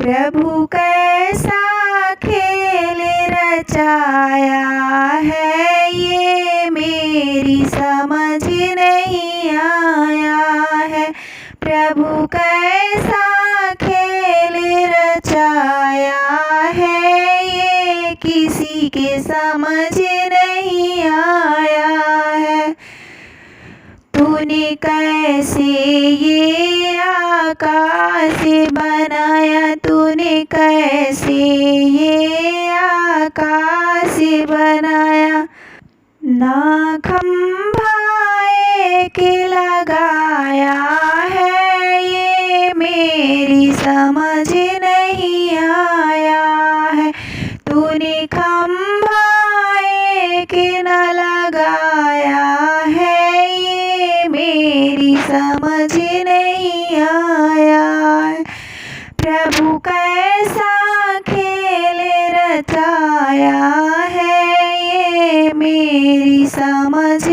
प्रभु कैसा खेल रचाया है, ये मेरी समझ नहीं आया है। प्रभु कैसा खेल रचाया है, ये किसी के समझ नहीं आया है। तूने कैसे ये आकाश बनाया, तूने कैसे ये आकाश बनाया। ना खंभा एक लगाया है, ये मेरी समझ नहीं आया है। तूने खंभा एक न लगाया है, ये मेरी समझ नहीं आया है। प्रभु कैसा खेल रचाया है, ये मेरी समझ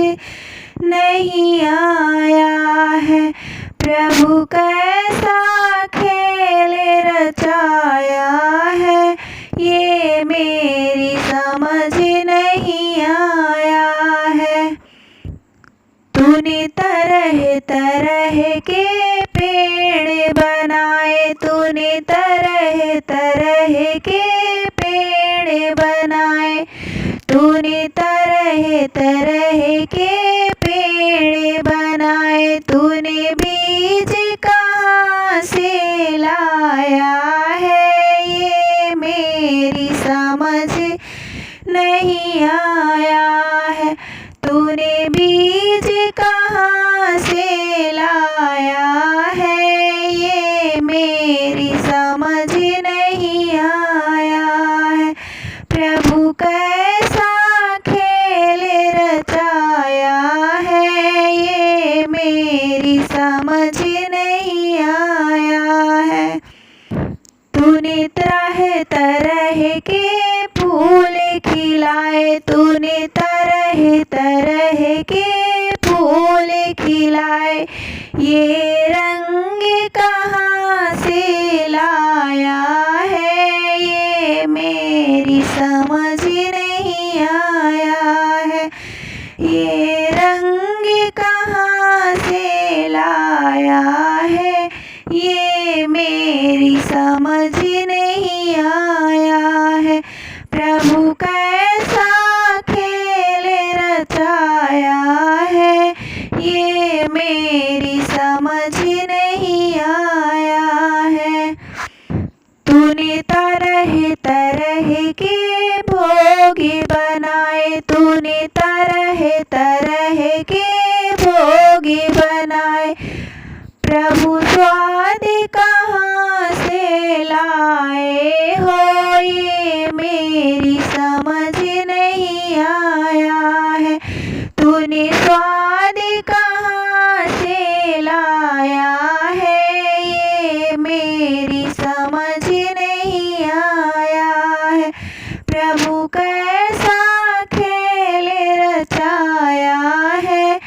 नहीं आया है। प्रभु कैसा खेल रचाया है, ये मेरी समझ नहीं आया है। तूने तरह तरह के पेड़ बनाए, तूने तरह तरह के पेड़ बनाए। तूने तरह तरह के पेड़ बनाए। तूने बीज कहाँ से लाया है, ये मेरी समझ नहीं आया है। तूने बीज कहाँ से लाया है, ये मेरी समझ नहीं आया है। प्रभु कैसा खेल रचाया है, ये मेरी समझ नहीं आया है। तूने तरह तरह के फूल खिलाए, तूने तरह तरह के फूल खिलाए। ये रंग कहाँ से लाया है, ये मेरी समझ नहीं आया है। ये रंग कहाँ से लाया है, ये मेरी समझ नहीं आया है। प्रभु कैसा खेल रचाया है, ये मेरी समझ नहीं आया है। तूने तरह तरह के भोग बनाए, तूने तरह तरह के भोग बनाए। प्रभु स्वाद कहाँ से लाए हो, ये मेरी समझ नहीं आया है। तूने स्वाद कहाँ से लाया है, ये मेरी समझ नहीं आया है। प्रभु कैसा खेल रचाया है,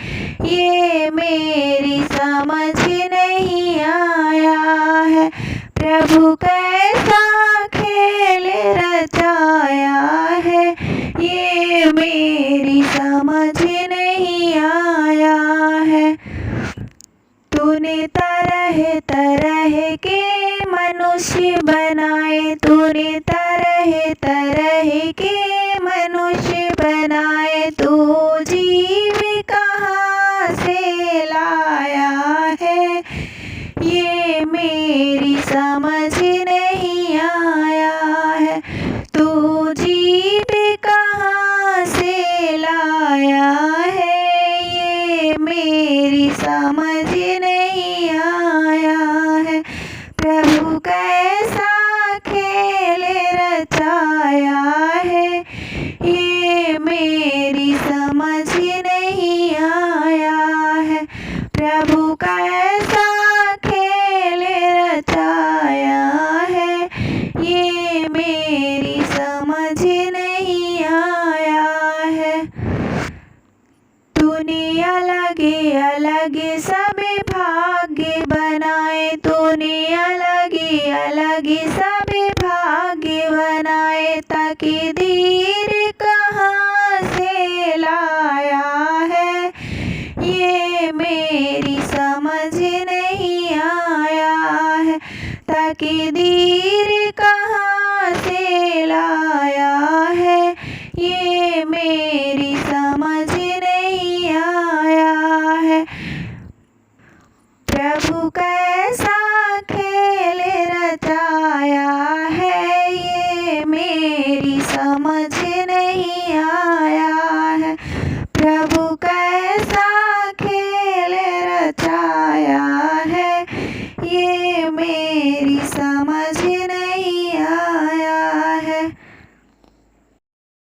ये मेरी समझ नहीं आया है। प्रभु कैसा खेल रचाया है, ये मेरी समझ नहीं आया है। तूने तरह तरह के मनुष्य बनाए, तूने तरह तरह के मनुष्य बनाए। तू जीव कहाँ से लाया है, ये मेरी समझ नहीं आया है। तू जीव कहाँ से लाया है, ये मेरी समझ नहीं आया है। प्रभु कैसा खेल रचाया है, ये मेरी समझ नहीं आया है। प्रभु कैसा खेल रचाया है, ये मेरी समझ नहीं आया है। तूने अलग अलग सब भाग्य बनाए, तूने अलग लगी सभी भाग्य बनाए, तकदीर कहाँ से लाया है ये मेरी समझ नहीं आया है, तकदीर कहाँ से लाया